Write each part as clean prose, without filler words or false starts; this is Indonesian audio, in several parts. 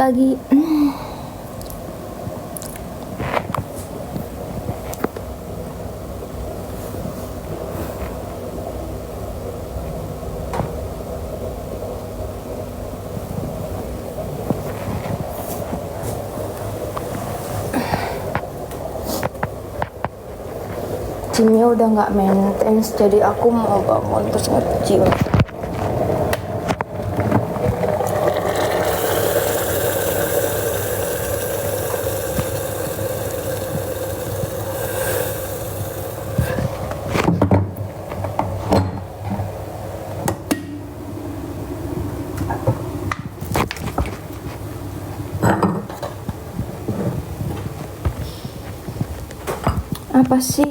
pagi. Gymnya udah nggak maintenance, jadi aku mau bangun terus nge-gym. Apa sih?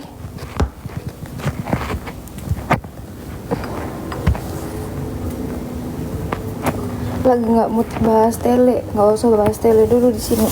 Lagi nggak mood bahas tele, nggak usah bahas tele dulu di sini.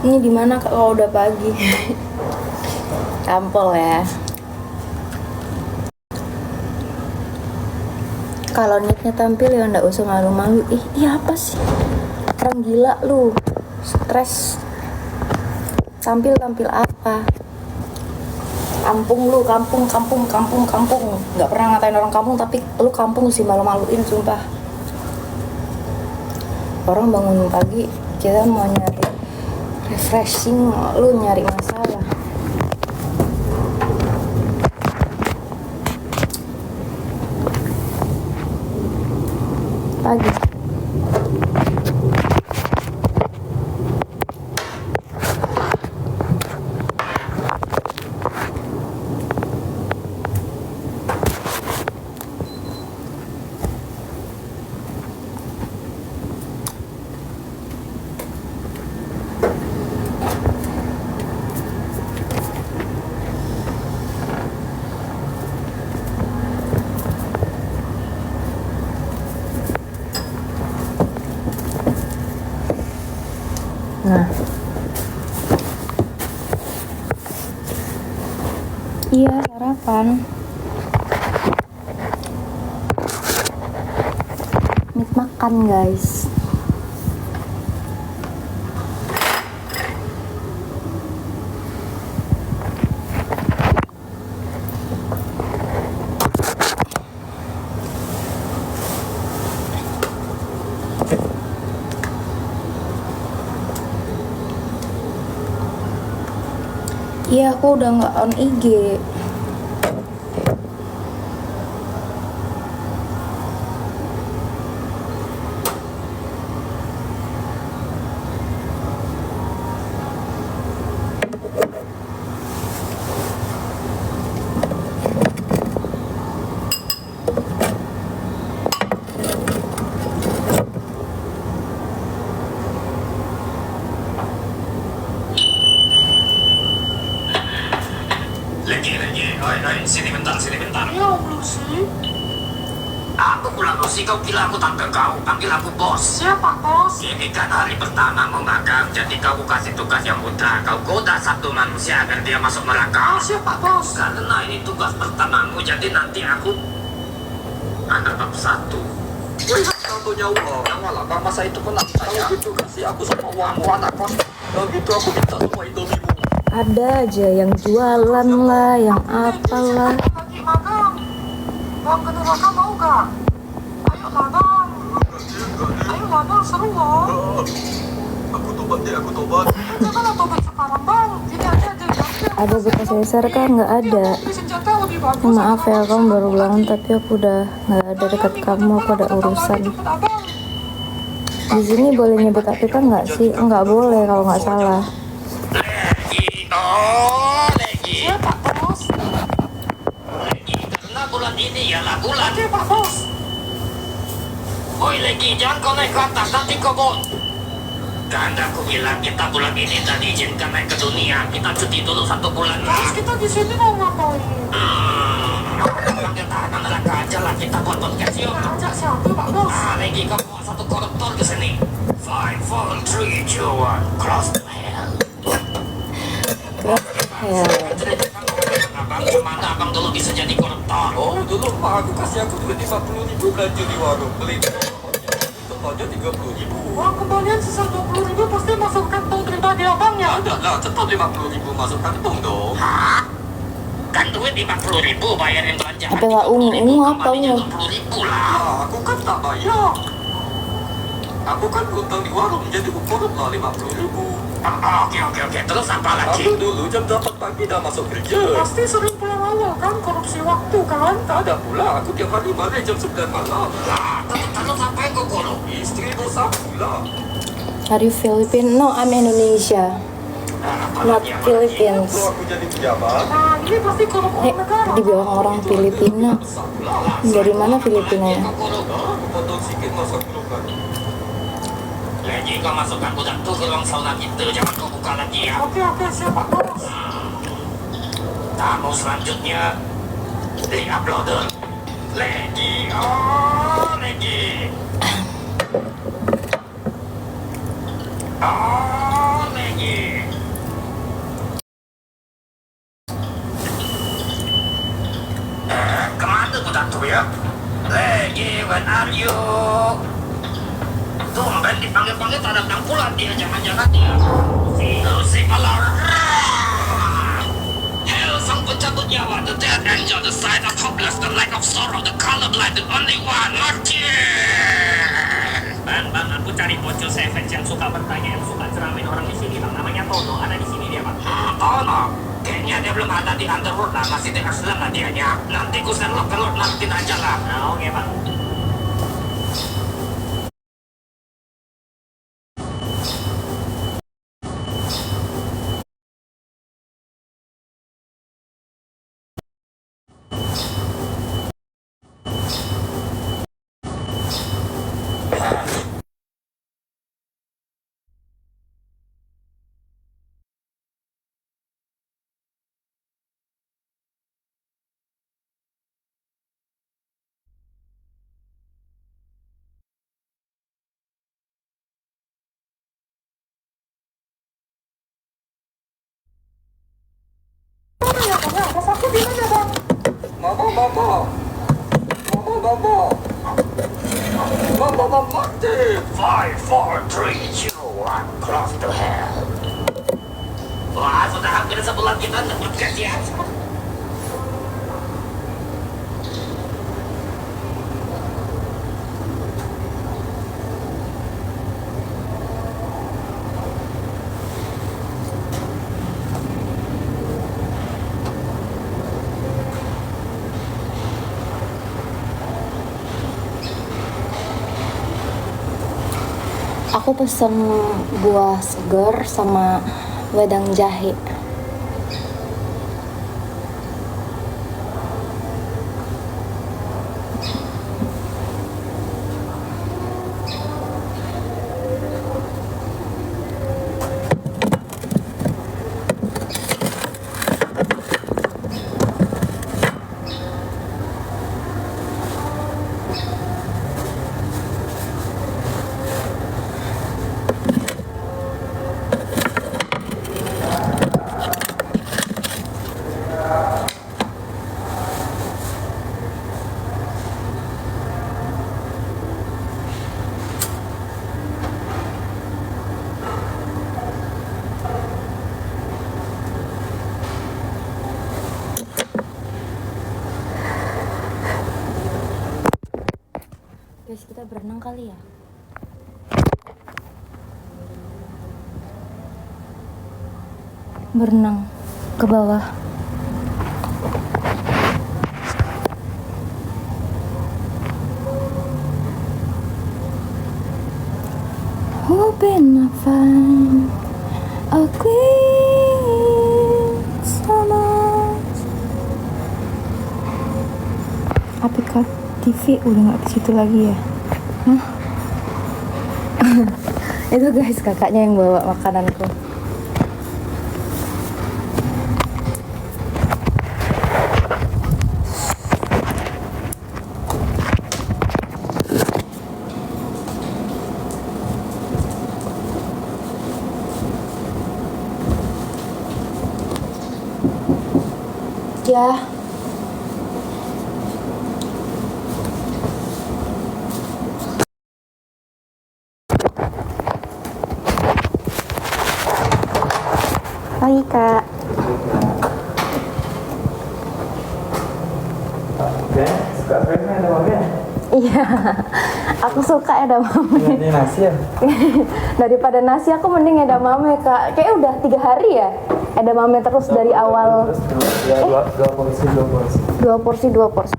Ini di mana kalau udah pagi? Tampol ya. Kalau niatnya tampil ya nggak usah malu-malu. Iya apa sih? Orang gila lu. Stres. Tampil apa? Kampung lu, kampung. Nggak pernah ngatain orang kampung, tapi lu kampung sih, malu-maluin sumpah. Orang bangun pagi, kita mau nyari refreshing, lu nyari masalah. Pagi. Nah, iya sarapan. Makan guys. Iya, aku udah nggak on IG. Lagi, sini bentar. Ya, Lucy. Aku pulang Lucy, kau kira aku tak ke kau, panggil aku bos. Siapa, bos? Ini kan hari pertama mau magang, jadi kau kasih tugas yang mudah. Kau goda satu manusia agar dia masuk neraka. Siapa, bos? Karena ini tugas pertamamu, jadi nanti aku anak bab satu. Wih, kau punya uang. Yang malah bang masa itu kena. Kalau gitu kasih aku sama uangmu anak kos. Kalau gitu aku minta semua indomimu. Ada aja yang jualan lah, yang apalah. Lagi magang. Bang ke neraka mau gak? Ayo lah, bang. Ayo lah, bang. Seru loh. Aku tobat. Janganlah tobat sekarang, bang. Gini aja. Ada bekas laser kan? Nggak ada. Beli senjata lebih bagus. Maaf ya, kamu baru bilang, tapi aku udah nggak ada dekat kamu, aku ada urusan. Di sini boleh nyebut APK nggak sih? Nggak boleh kalau nggak salah. Legi. Siapa, bos? Legi, karena bulan ini ialah bulan. Siapa, bos? Woi Legi, jangan kau naik ke atas, nanti kau bot. Kan aku bilang kita bulan ini tak diizinkan naik ke dunia. Kita cuti dulu 1 bulan Bos, lah. kita di sini mau ngapain? Panggil tahanan neraka aja lah, kita buat podcast yuk. Ajak siapa, Pak Bos? Legi kau bawa 1 koruptor ke sini. 5, 4, 3, 2, 1, cross the hell. Ya, Abang gimana abang dulu bisa jadi koruptor? Oh dulu pak aku kasih aku duit 50.000 belanja di warung beli itu aja 30.000. Uang kembalian sisa 20.000 pasti masuk kantong pribadi abangnya. Ada lah tetap 50.000 masuk kantong dong. Hah? Kan duit 50.000 bayarin belanjaan. APK ungu apa ungu? 20.000 lah. Nah, aku kan tak bayar. Aku kan utang di warung jadi aku korup lah 50.000. Oke. Terus apa lagi? Aku dulu jam 8 pagi dah masuk kerja. Pasti sering pulang awal kan, korupsi waktu kan? Tak ada pula aku tiap hari balik jam 9 malam. Lah, terus apa yang kau korup? Isteri bos aku lah. Are you Philippine? No, I'm Indonesia, not Philippines. Kalau aku jadi pejabat Nah, ini pasti korupsi negara. Dibilang orang Filipina. Dari mana Filipinanya? Kau korup? aku potong sikit masuk kulungan. Lagi kau masukkan budak tuh ke ruang sauna kita. Jangan kau buka lagi ya. Oke, siapa, bos? Tamu selanjutnya di uploader Legi. Legi. Legi. Kemana budak tuh ya? Legi, when are you? Tumben dipanggil-panggil tak datang pula dia. Jangan-jangan dia si malar. Hell, sang pencabut nyawa, the dead angel, the sight of hopeless, the light of sorrow, the colorblind, the only one, Martin. Bang, aku cari bocil savage yang suka bertanya, yang suka ceramin orang di sini, bang. Namanya Tono, ada di sini dia, bang. Tono? Kayaknya dia belum ada di Underworld lah, masih di Aslan lah dianya. Nanti ku Sherlock ke Lord Martin aja lah. Nah, oke, bang. Mana ya, bang? Ya, bos aku di mana, bang? Mama Martin. 5, 4, 3, 2, 1, cross the hell. Wah, sudah hampir sebulan kita dapat gajian. Aku pesen buah segar sama wedang jahe. Guys, kita berenang kali ya? Berenang ke bawah. Hoping I find a queen much. Apakah TV udah nggak ke situ lagi ya? Hah? Itu guys, kakaknya yang bawa makananku. Ya. Pagi kak. Suka friendnya ada mame? Iya, aku suka edamame. Ini nasi ya? Daripada nasi aku mending edamame kak. Kayak udah 3 hari ya edamame terus dari awal. Ya, dua porsi. 2 porsi.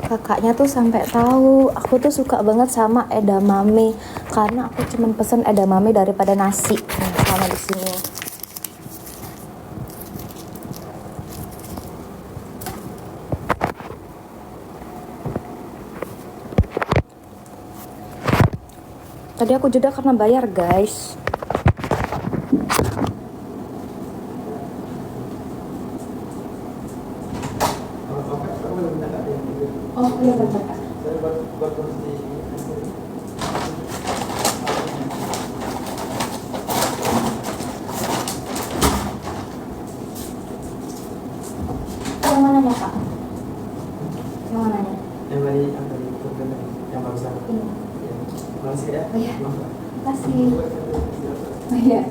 Kakaknya tuh sampai tahu aku tuh suka banget sama edamame karena aku cuman pesen edamame daripada nasi. Nah, sama di sini. Tadi aku jeda karena bayar, guys. Oh iya benar. Saya buat porsi. Yang mananya kak? Yang mananya? Yang tadi yang barusan. Ini. Ya. Makasih ya. Oh iya. Makasih. Oh iya.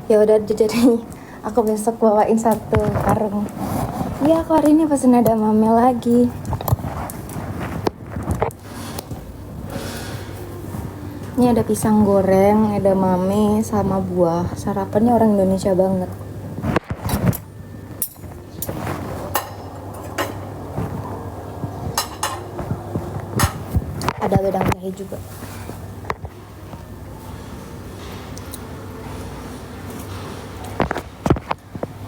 Ya udah jadi aku besok bawain 1 karung. Iya, aku hari ini pesen ada mame lagi. Ini ada pisang goreng, ada mame sama buah. Sarapannya orang Indonesia banget. Ada wedang jahe juga.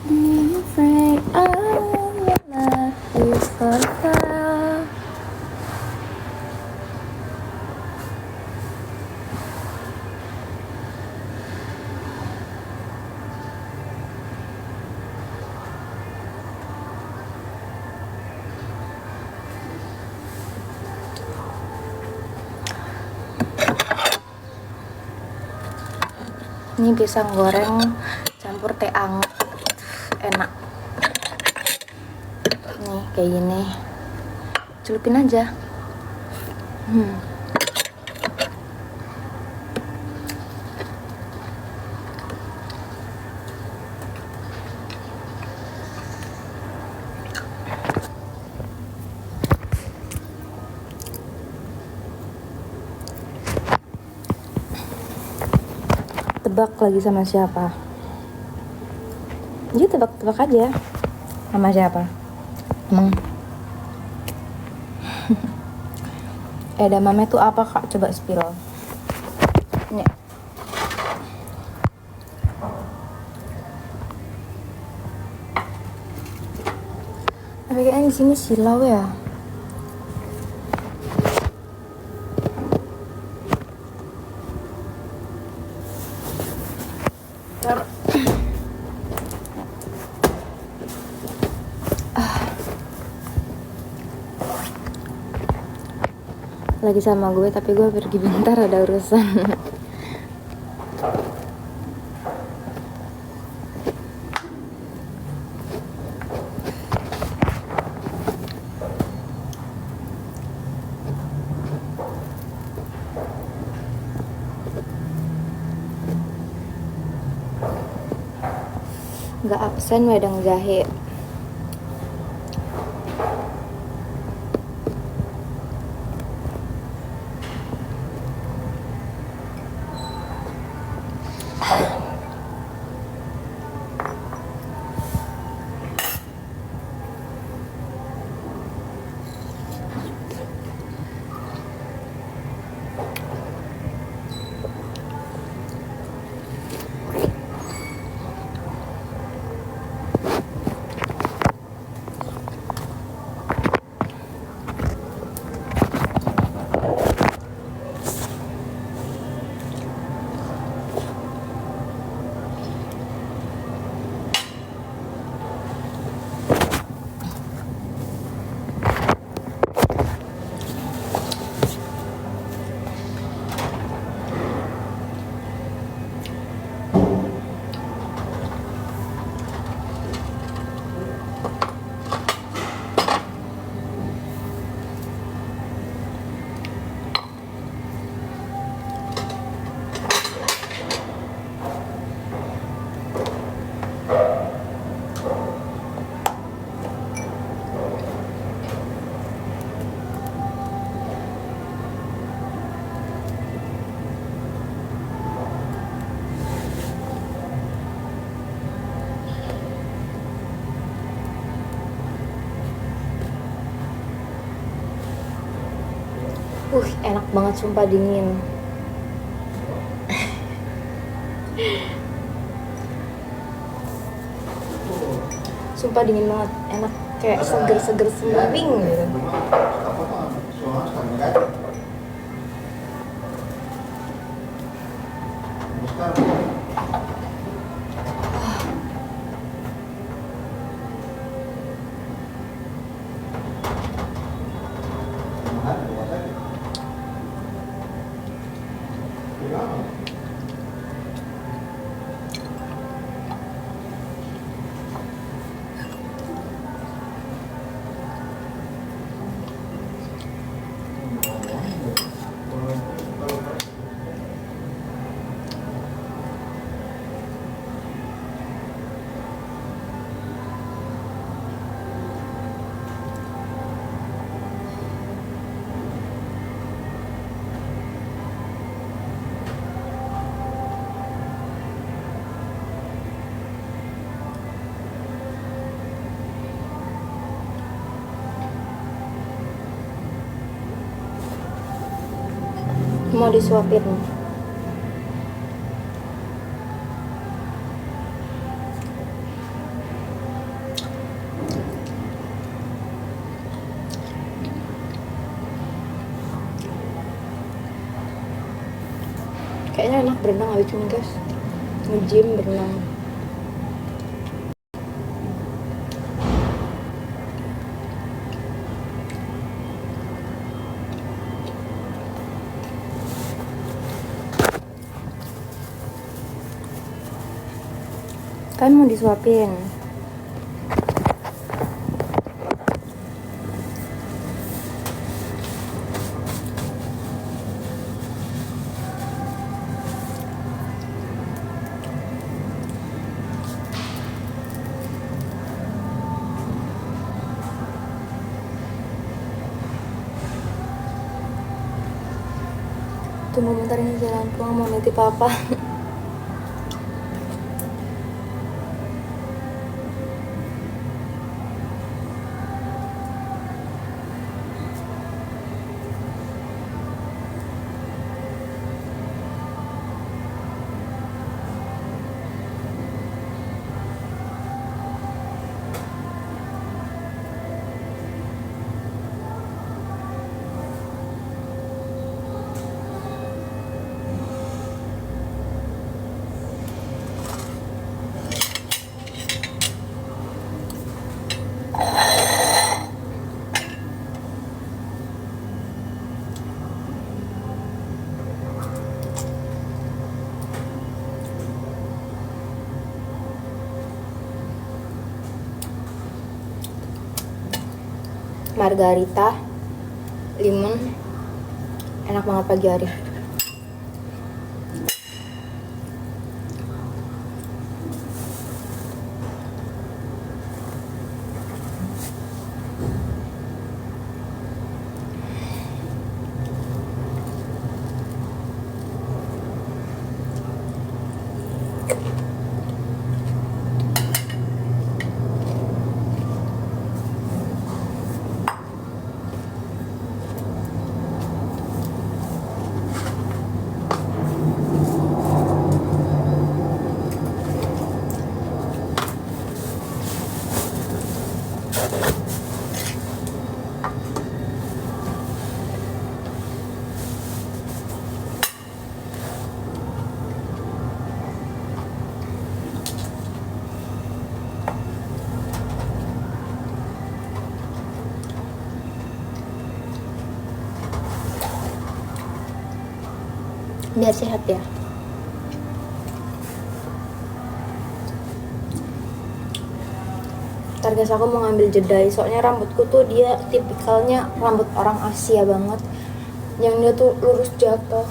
I'm afraid I will love you forever. Ini pisang goreng campur teh anget, enak. Nih kayak gini, celupin aja. Tebak lagi sama siapa? Dia tebak-tebak aja. Sama siapa? Emang edamame tuh apa kak? Coba spiral. Ini. Tapi kayaknya di sini silau ya. Lagi sama gue tapi gue pergi bentar, ada urusan. Nggak absen wedang jahe. Enak banget, sumpah dingin. Sumpah dingin banget, enak, kayak seger-seger semering gitu. Mau disuapin. Kayaknya enak berenang abis ini guys. Nge-gym berenang. Kan mau disuapin. Tunggu bentar, ini jalan pulang mau nitip papa. Margarita, lemon, enak banget pagi hari. Biar sehat ya. Ntar guys, aku mau ngambil jeda, soalnya rambutku tuh dia tipikalnya rambut orang Asia banget, yang dia tuh lurus jatuh.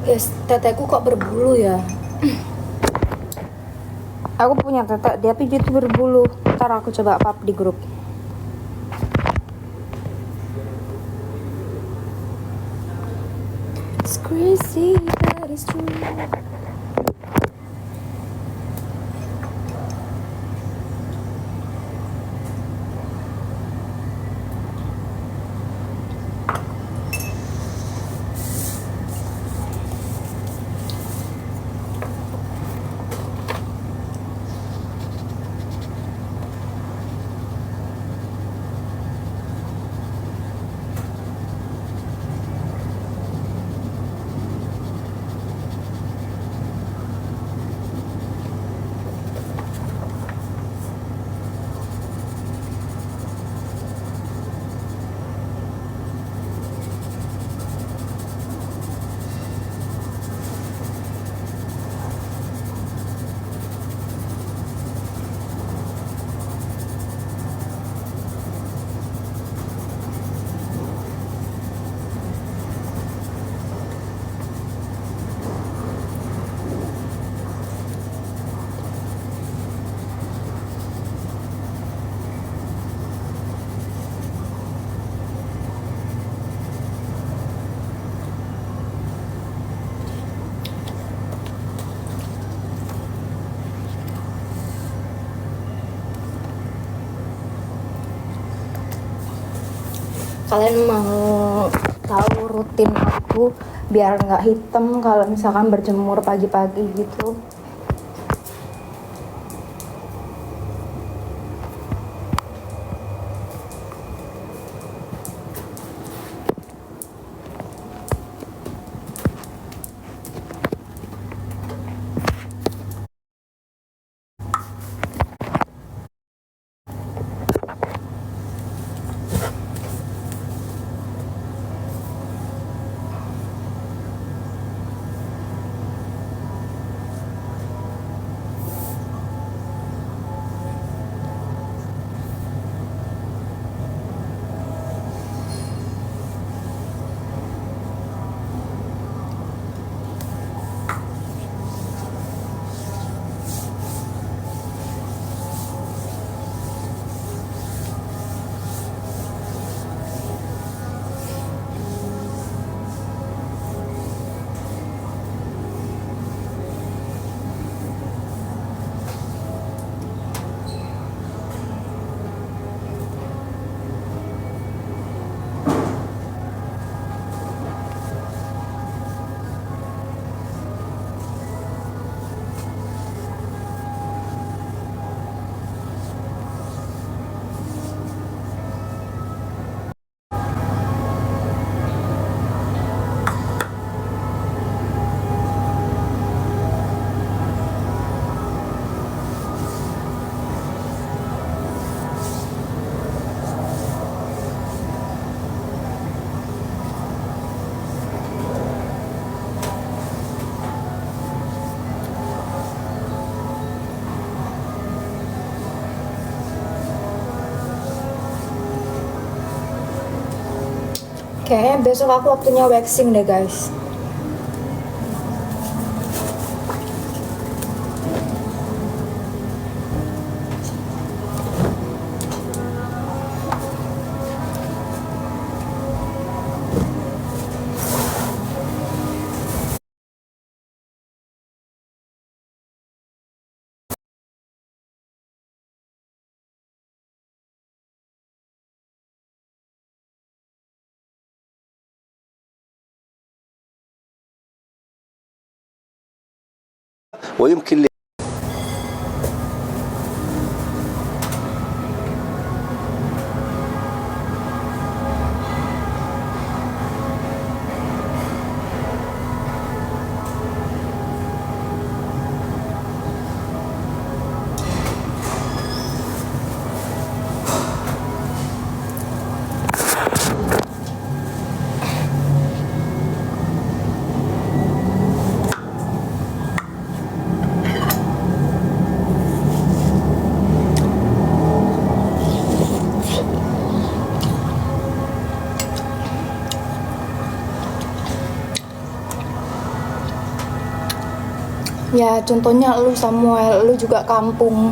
Guys, teteku kok berbulu ya? Aku punya tete, tapi dia tuh berbulu. Ntar aku coba up di grup. It's crazy, but it's true. Kalian mau tahu rutin aku biar nggak hitam kalau misalkan berjemur pagi-pagi gitu? Kayaknya besok aku waktunya waxing deh guys. ويمكن Ya contohnya lu Samuel, lu juga kampung.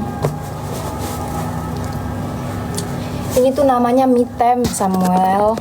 Ini tuh namanya me time Samuel.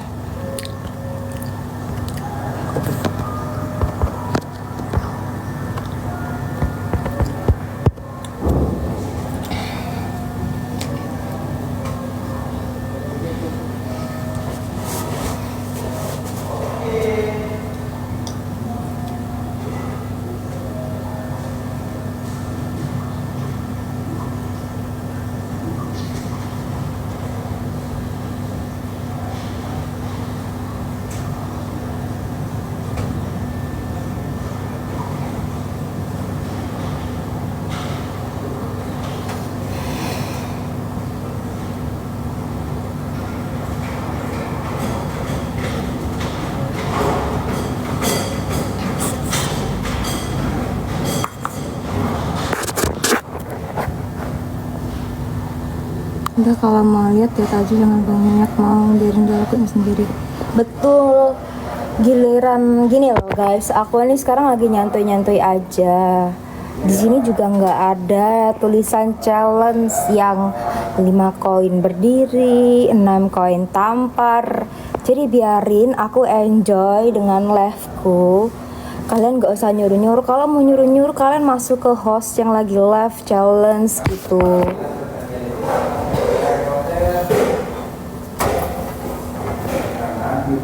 Udah kalau mau lihat aja, jangan banyak, mau biarin dia lakuin sendiri. Betul. Giliran gini loh guys, aku ini sekarang lagi nyantuy aja. Di sini juga nggak ada tulisan challenge yang 5 koin berdiri, 6 koin tampar. Jadi biarin aku enjoy dengan live-ku. Kalian nggak usah nyuruh-nyuruh. Kalau mau nyuruh-nyuruh, kalian masuk ke host yang lagi live challenge gitu.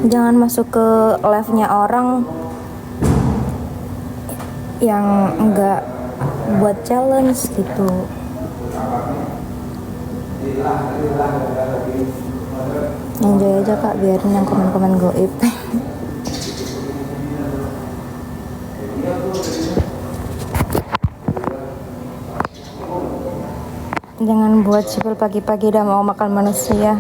Jangan masuk ke live-nya orang yang enggak buat challenge gitu. Enjoy aja kak, biarin yang komen-komen goib. Jangan buat sipil pagi-pagi udah mau makan manusia.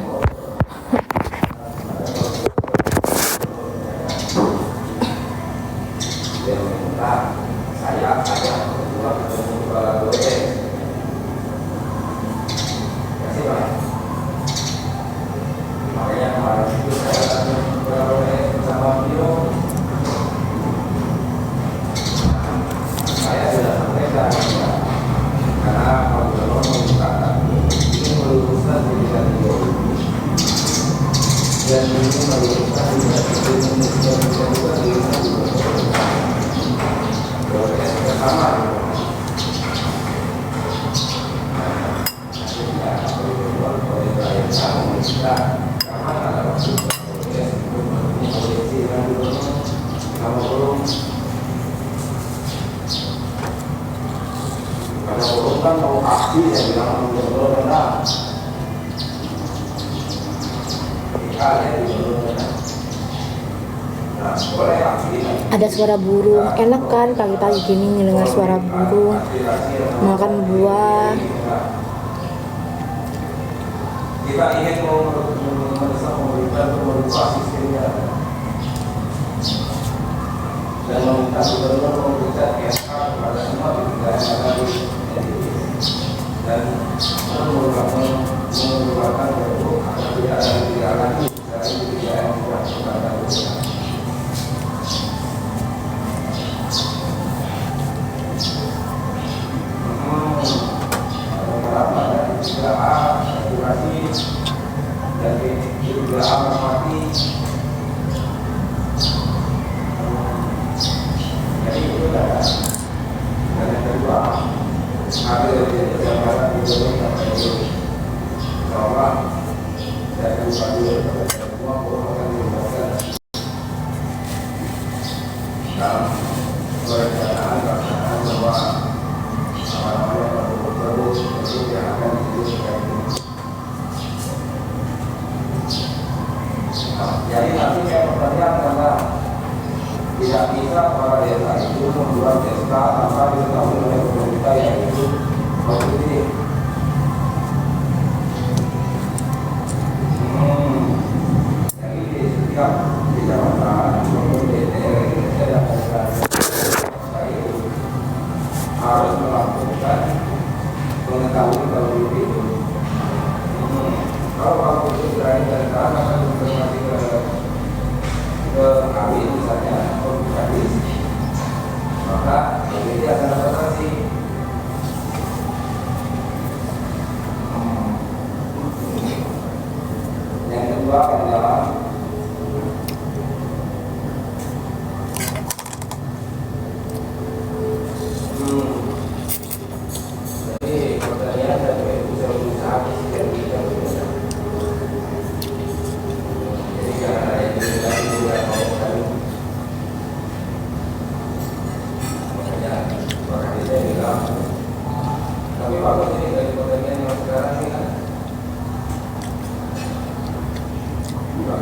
Ada suara burung, enak kan pagi-pagi gini ngedengar suara burung, makan buah. Kita ingin memberikan merubah sistemnya dan meminta gubernur memberikan SK kepada semua pimpinan yang ada di dan mengeluarkan bentuk agar tidak ada tidak lagi dari kebijakan yang dilakukan. Jadi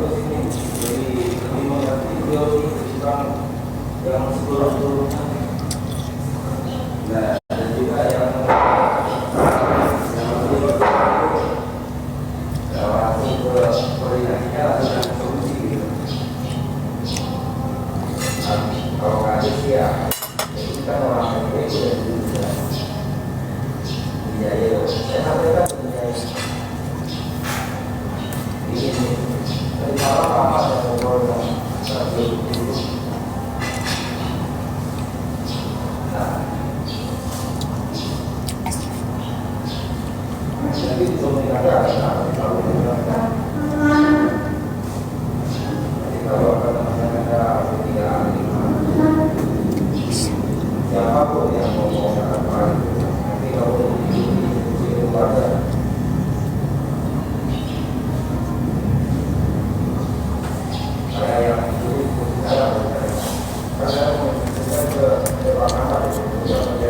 bagus ini. Jadi lebih mengerti video ini ketimbang yang sebelum-sebelumnya. Nah, dan juga yang langsung ke koordinasinya langsung dengan solusi gitu. Nah, kalau nggak ada sih ya, itu kan orang yang itu udah bisa. Iya, iya. Saya sampaikan menjadi ini. Dari lama saya ngobrol dengan satu itu. Nah, jadi di komunikasi ada kalau menggunakan. Jadi kalau ada ketiga siapapun yang mau menggunakan apa itu, nanti kalau di keluarga. Saya yang dulu saya ke Jakarta itu terus itu ada kenapa bisa habis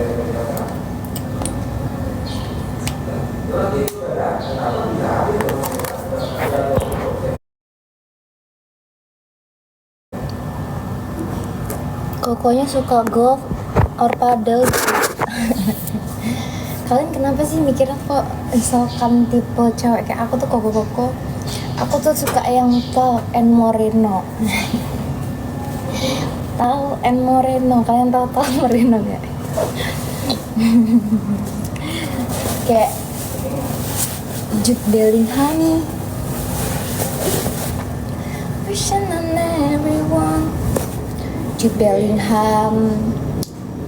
Kokonya suka golf or paddle gitu. Kalian kenapa sih mikirnya kok misalkan tipe cewek kayak aku tuh koko-koko? Aku tuh suka yang tall and moreno. Tall and moreno, kalian tahu tall moreno gak? Kayak Jude Bellingham, wishing on everyone. Jude Bellingham,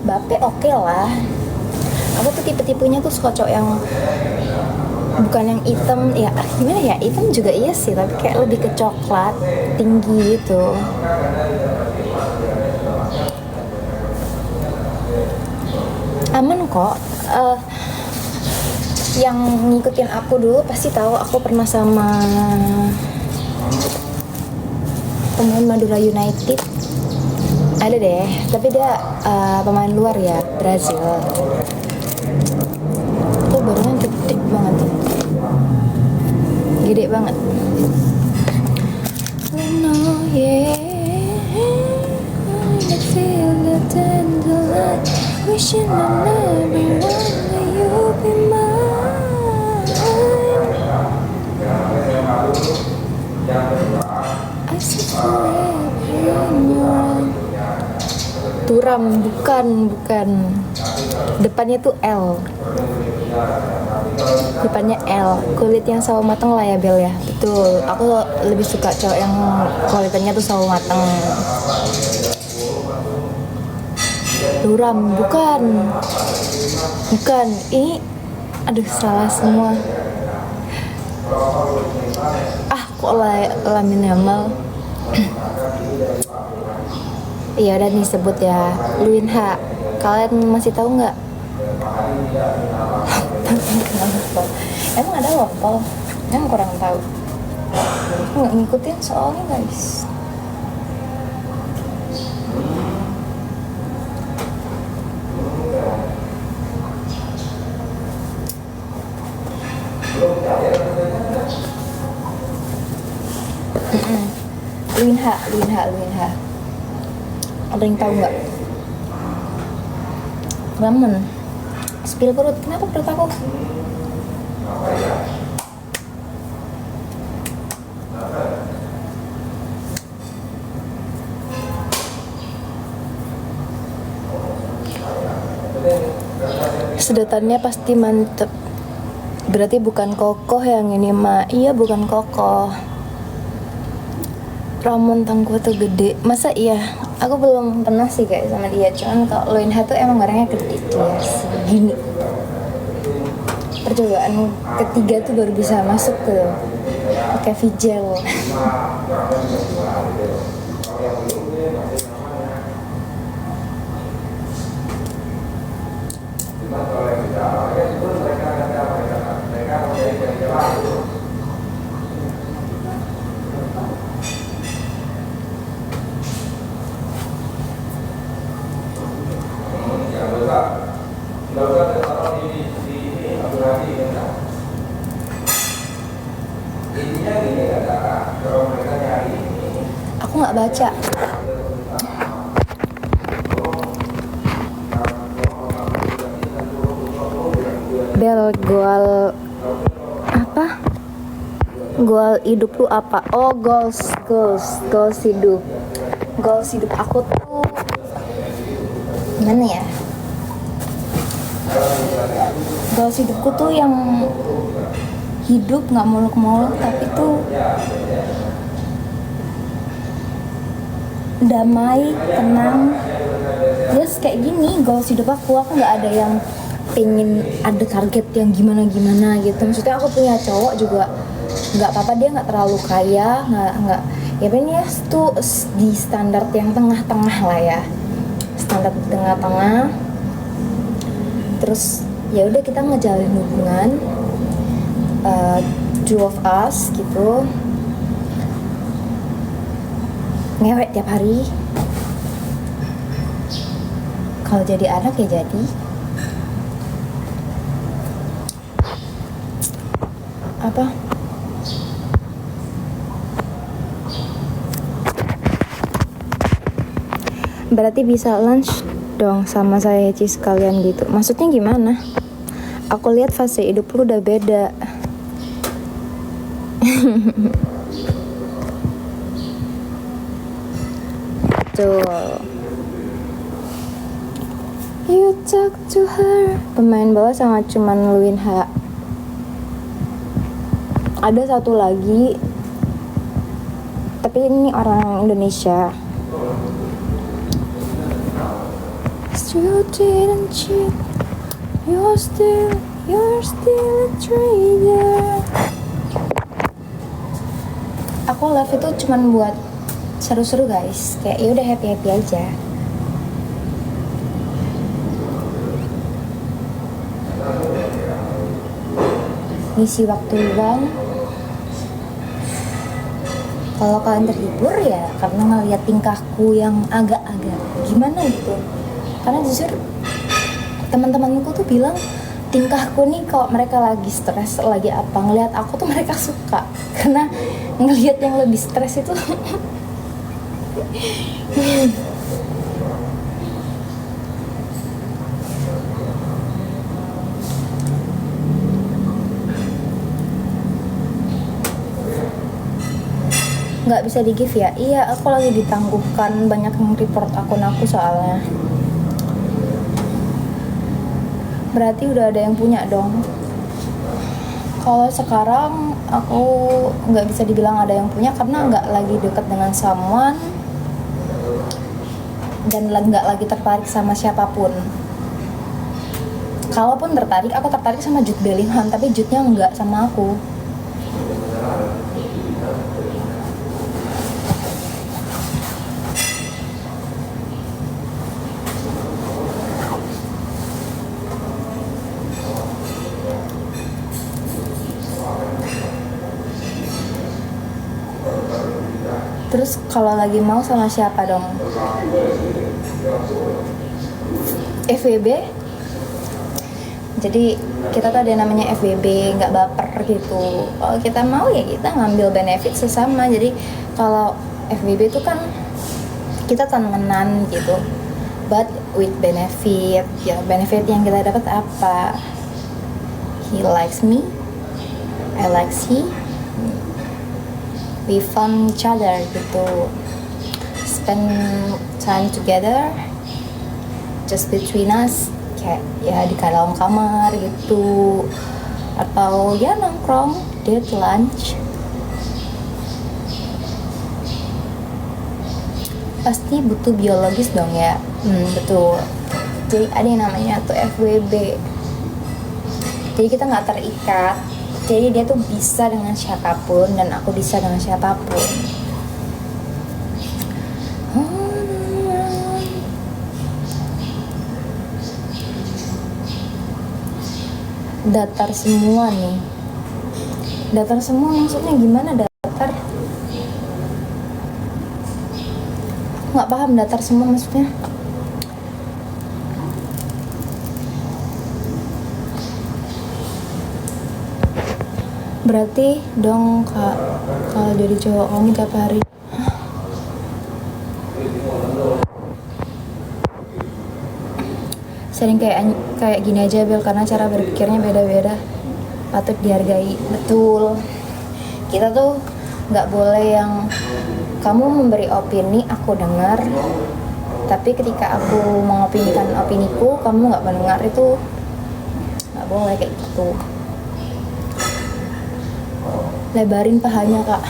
Mbappe oke lah. Aku tuh tipe-tipenya tuh suka cowok yang bukan yang hitam ya, gimana ya, hitam juga iya sih, tapi kayak lebih ke coklat tinggi gitu. Aman kok. Yang ngikutin aku dulu pasti tahu aku pernah sama pemain Madura United. Ada deh, tapi dia pemain luar ya, Brazil. Tuh barunya gede banget tuh. Gede banget. Oh no, yeah, I feel the tender light, wishing on everyone that you'll be mine. I see forever in your eyes. Turam, bukan. Depannya tuh L. Depannya L. Kulit yang sawo mateng lah ya, Bel ya. Betul. Aku lebih suka cowok yang kulitnya tuh sawo mateng. Turam, bukan. Ini, aduh salah semua. Kok Lamine Yamal. Iya udah nih sebut ya, Luinha. Kalian masih tahu nggak? Emang ada lokal? Emang kurang tahu. Aku nggak ngikutin soalnya guys. Luinha. Ada yang tahu nggak? Ramen. Spill perut. Kenapa perut aku? Sedotannya pasti mantep. Berarti bukan kokoh yang ini mah. Iya bukan kokoh. Ramon tangku tuh gede. Masa iya? Aku belum pernah sih guys sama dia. Cuman kalau Luinha tuh emang orangnya gede tuh segini. Percobaan ketiga tuh baru bisa masuk ke pakai vigel. intinya gini kata kalau mereka nyari ini Aku nggak baca. Bel goal apa? Goal hidup lu apa? Oh, goals hidup. Goals hidup aku tuh gimana ya? Goals hidupku tuh yang hidup nggak muluk-muluk tapi tuh damai, tenang. Yes, kayak gini goals hidup aku nggak ada yang pengen ada target yang gimana gitu. Maksudnya aku punya cowok juga nggak apa-apa, dia nggak terlalu kaya, nggak ya pokoknya tuh di standar yang tengah-tengah lah ya, standar tengah-tengah. Terus ya udah kita ngejalin hubungan, two of us gitu, ngewek tiap hari. Kalau jadi anak ya jadi. Apa? Berarti bisa lunch dong sama saya Ci sekalian gitu. Maksudnya gimana? Aku lihat fase hidup lu udah beda. Tuh. You talk to her. Pemain bawah sangat cuman Luin H. Ada satu lagi, tapi ini orang Indonesia. Still didn't cheat. You're still a traitor. Aku live itu cuman buat seru-seru guys, kayak ya udah happy aja. Ngisi waktu luang. Kalau kalian terhibur ya karena ngeliat tingkahku yang agak-agak gimana gitu. Karena jujur teman-temanku tuh bilang tingkahku nih kalau mereka lagi stres, lagi apa, ngeliat aku tuh mereka suka. Karena ngeliat yang lebih stres itu nggak bisa di give ya. Iya, aku lagi ditangguhkan, banyak yang report akun aku soalnya. Berarti udah ada yang punya dong. Kalau sekarang aku nggak bisa dibilang ada yang punya karena nggak lagi deket dengan someone dan nggak lagi tertarik sama siapapun. Kalaupun tertarik, aku tertarik sama Jude Bellingham, tapi Jude-nya nggak sama aku. Terus kalau lagi mau sama siapa dong? FWB. Jadi kita tuh ada namanya FWB, nggak baper gitu. Kalau kita mau ya kita ngambil benefit sesama. Jadi kalau FWB itu kan kita temenan gitu, but with benefit. Ya benefit yang kita dapat apa? He likes me, I like he. We found each other gitu, spend time together just between us, kayak ya di dalam kamar gitu, atau ya nongkrong, date, lunch. Pasti butuh biologis dong ya. Betul. Jadi ada yang namanya tuh FWB, jadi kita nggak terikat. Jadi dia tuh bisa dengan siapapun dan aku bisa dengan siapapun. Datar semua nih. Datar semua maksudnya gimana datar? Nggak paham datar semua maksudnya. Berarti dong kak, kalau jadi cowok kamu tiap hari sering kayak gini aja Bel, karena cara berpikirnya beda-beda, patut dihargai. Betul, kita tuh nggak boleh yang kamu memberi opini aku dengar, tapi ketika aku mengopinikan opiniku kamu nggak mendengar, itu nggak boleh kayak gitu. Lebarin pahanya kak.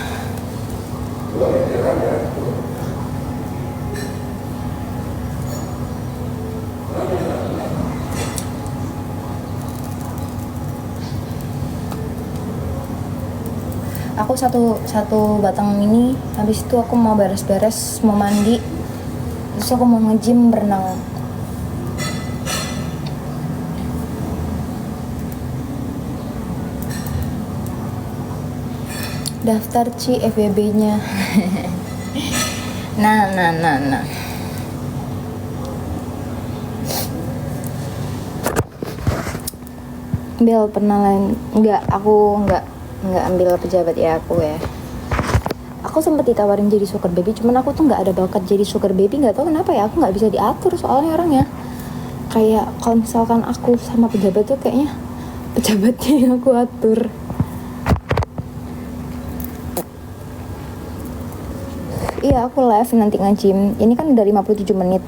Aku satu batang ini, habis itu aku mau beres-beres, mau mandi, terus aku mau nge-gym, berenang. Daftar FWB-nya. Nah. Bel pernah lain? Aku nggak ambil pejabat ya aku ya. Aku sempat ditawarin jadi sugar baby, cuman aku tuh nggak ada bakat jadi sugar baby, nggak tahu kenapa ya, aku nggak bisa diatur soalnya orangnya. Kayak kalau misalkan aku sama pejabat tuh kayaknya pejabatnya yang aku atur. Iya, aku live nanti nge-gym. Ini kan udah 57 menit.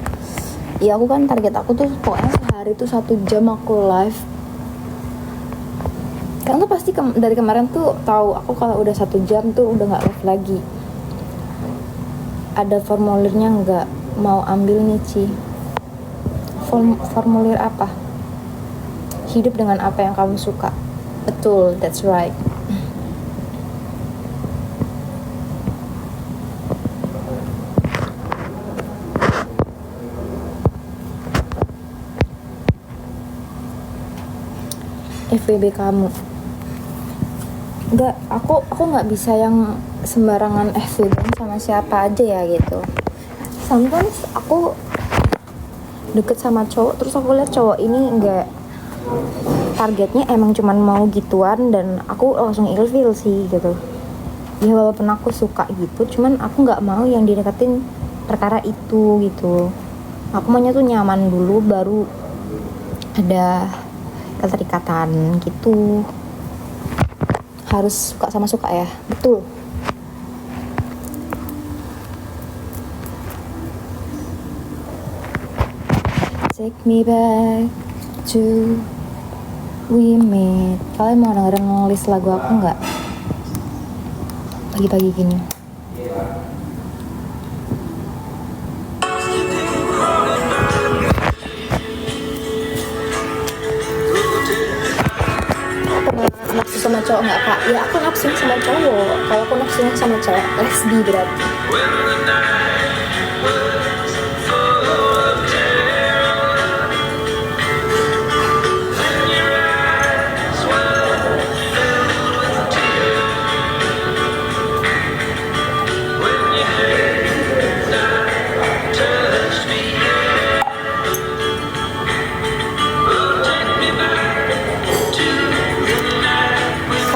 Iya, aku kan target aku tuh pokoknya sehari tuh 1 jam aku live. Kalian tuh pasti dari kemarin tuh tahu aku kalau udah 1 jam tuh udah nggak live lagi. Ada formulirnya nggak? Mau ambil nih Ci. Formulir apa? Hidup dengan apa yang kamu suka. Betul, that's right. FWB kamu. Enggak, aku nggak bisa yang sembarangan FWB sama siapa aja ya gitu. Sometimes aku deket sama cowok, terus aku lihat cowok ini enggak, targetnya emang cuman mau gituan, dan aku langsung ilfeel sih gitu. Ya walaupun aku suka gitu, cuman aku nggak mau yang dideketin perkara itu gitu. Aku maunya tuh nyaman dulu, baru ada keterikatan gitu. Harus suka sama suka ya, betul. Take me back to we met. Kalian mau dengerin list lagu aku nggak? Pagi-pagi gini. Nafsu sama cowok nggak kak? Ya aku nafsu sama cowok. Kalau aku nafsu sama cowok, lesbi berarti.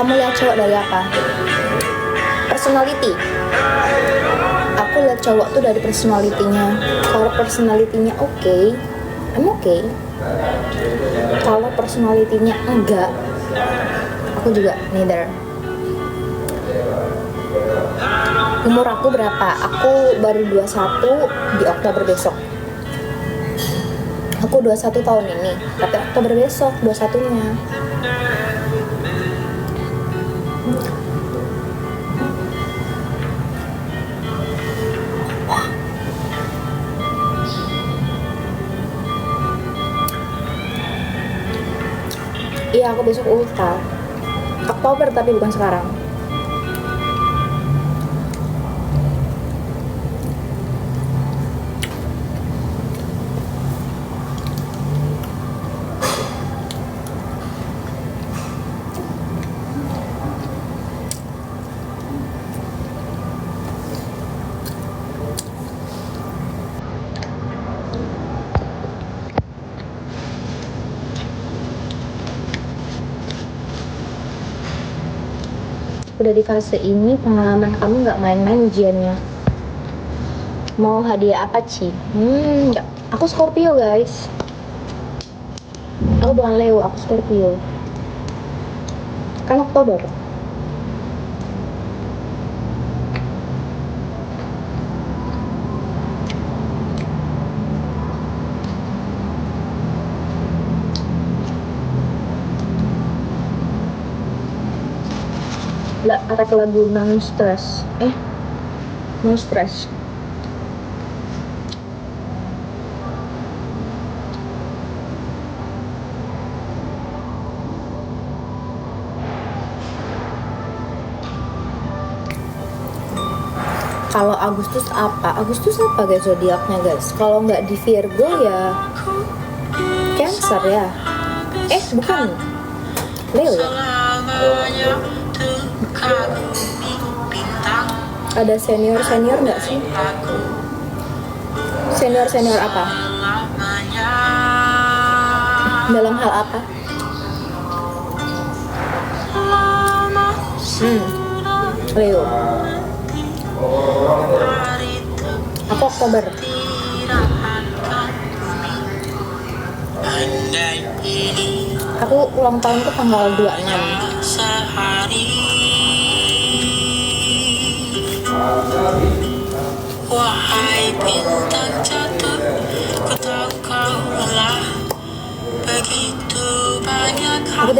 Kamu lihat cowok dari apa? Personality. Aku lihat cowok tuh dari personalitinya. Kalau personalitinya oke, I'm okay. Kalau personalitinya enggak, aku juga neither. Umur aku berapa? Aku baru 21 di Oktober besok. Aku 21 tahun ini, tapi Oktober besok 21-nya. Iya, aku besok ulta. Oktober tapi bukan sekarang. udah di fase ini, pengalaman kamu nggak main-main ujiannya. Mau hadiah apa, Ci? Nggak. Aku Scorpio, guys. Aku bukan Leo, aku Scorpio. Kan Oktober. Ada lagu non stress. No stress. Kalau Agustus apa? Agustus apa guys zodiaknya guys? Kalau nggak di Virgo ya Cancer ya. Bukan. Leo ya. Ada senior nggak sih? Senior apa? Dalam hal apa? Leo. Aku Oktober. Aku ulang tahun tuh tanggal 26. Wahai bintang jatuh, ku tahu kau lelah. Begitu banyak Aku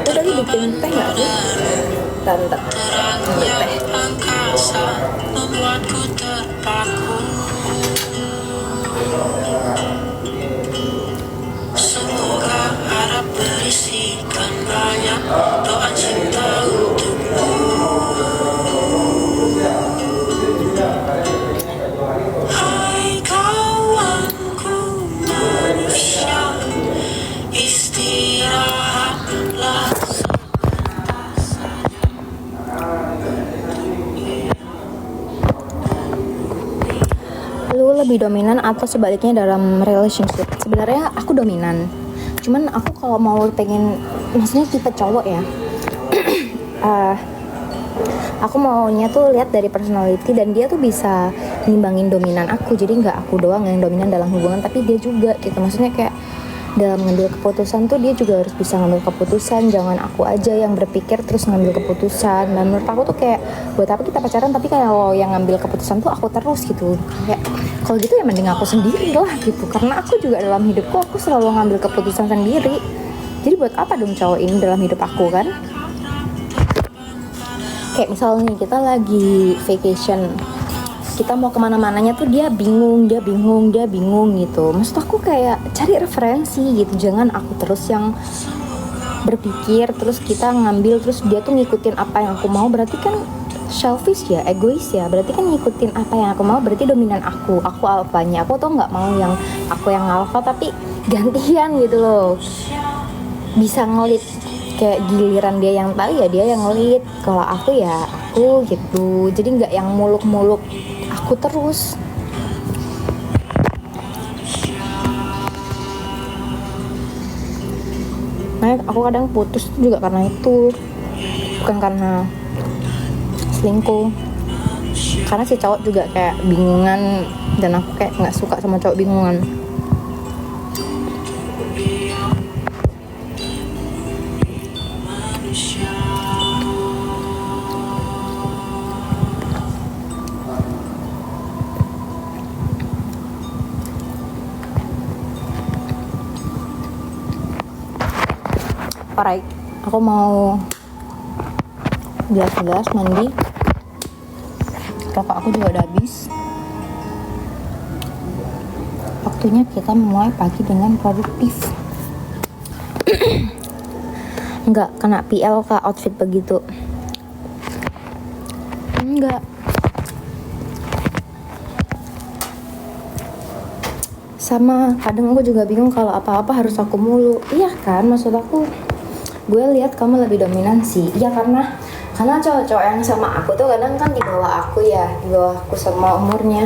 tadi bikin teh nggak sih? Bentar. terangnya angkasa membuatku terpaku. Semoga harap berisikan banyak doa cinta untukmu. Hai kawanku manusia, istirahatlah sebentar saja. Lu lebih dominan atau sebaliknya dalam relationship? Sebenarnya aku dominan. Cuman aku kalau mau pengen, maksudnya tipe cowok ya. Aku maunya tuh lihat dari personality dan dia tuh bisa nimbangin dominan aku. Jadi nggak aku doang yang dominan dalam hubungan, tapi dia juga gitu. Maksudnya kayak dalam ngambil keputusan tuh dia juga harus bisa ngambil keputusan. Jangan aku aja yang berpikir terus ngambil keputusan. Dan menurut aku tuh kayak buat apa kita pacaran tapi kalau yang ngambil keputusan tuh aku terus gitu. Kayak kalau gitu ya mending aku sendiri lah gitu. Karena aku juga dalam hidupku aku selalu ngambil keputusan sendiri. Jadi buat apa dong cowok ini dalam hidup aku kan? Kayak misalnya kita lagi vacation, kita mau kemana-mananya tuh dia bingung gitu. Maksud aku kayak cari referensi gitu, jangan aku terus yang berpikir terus kita ngambil terus dia tuh ngikutin apa yang aku mau. Berarti kan selfish ya, egois ya. Berarti kan ngikutin apa yang aku mau, berarti dominan aku alfanya. Aku tuh nggak mau yang aku yang alfa tapi gantian gitu loh. Bisa ngelit, kayak giliran dia yang tahu ya dia yang ngelit, kalau aku ya aku gitu. Jadi nggak yang muluk-muluk aku terus. Nah aku kadang putus juga karena itu, bukan karena selingkuh. Karena si cowok juga kayak bingungan dan aku kayak nggak suka sama cowok bingungan. Alright, aku mau gelas mandi. Rokok aku juga udah habis. Waktunya kita memulai pagi dengan produktif. Enggak kena PL kak outfit begitu. Enggak. Sama kadang aku juga bingung kalau apa-apa harus aku mulu. Iya kan, maksud aku gue lihat kamu lebih dominansi. Iya karena cowok-cowok yang sama aku tuh kadang kan di bawah aku ya, di bawah aku sama umurnya.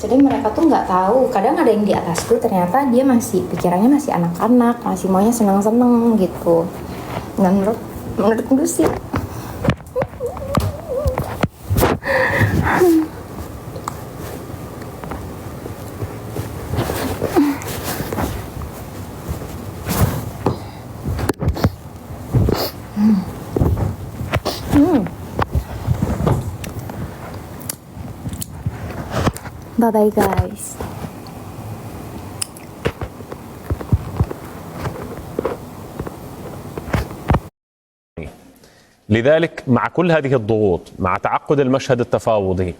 Jadi mereka tuh nggak tahu. Kadang ada yang di atasku, ternyata dia masih pikirannya masih anak-anak, masih maunya seneng-seneng gitu. Dan menurut gue sih Bye bye guys. لذلك مع كل هذه الضغوط، مع تعقد المشهد التفاوضي،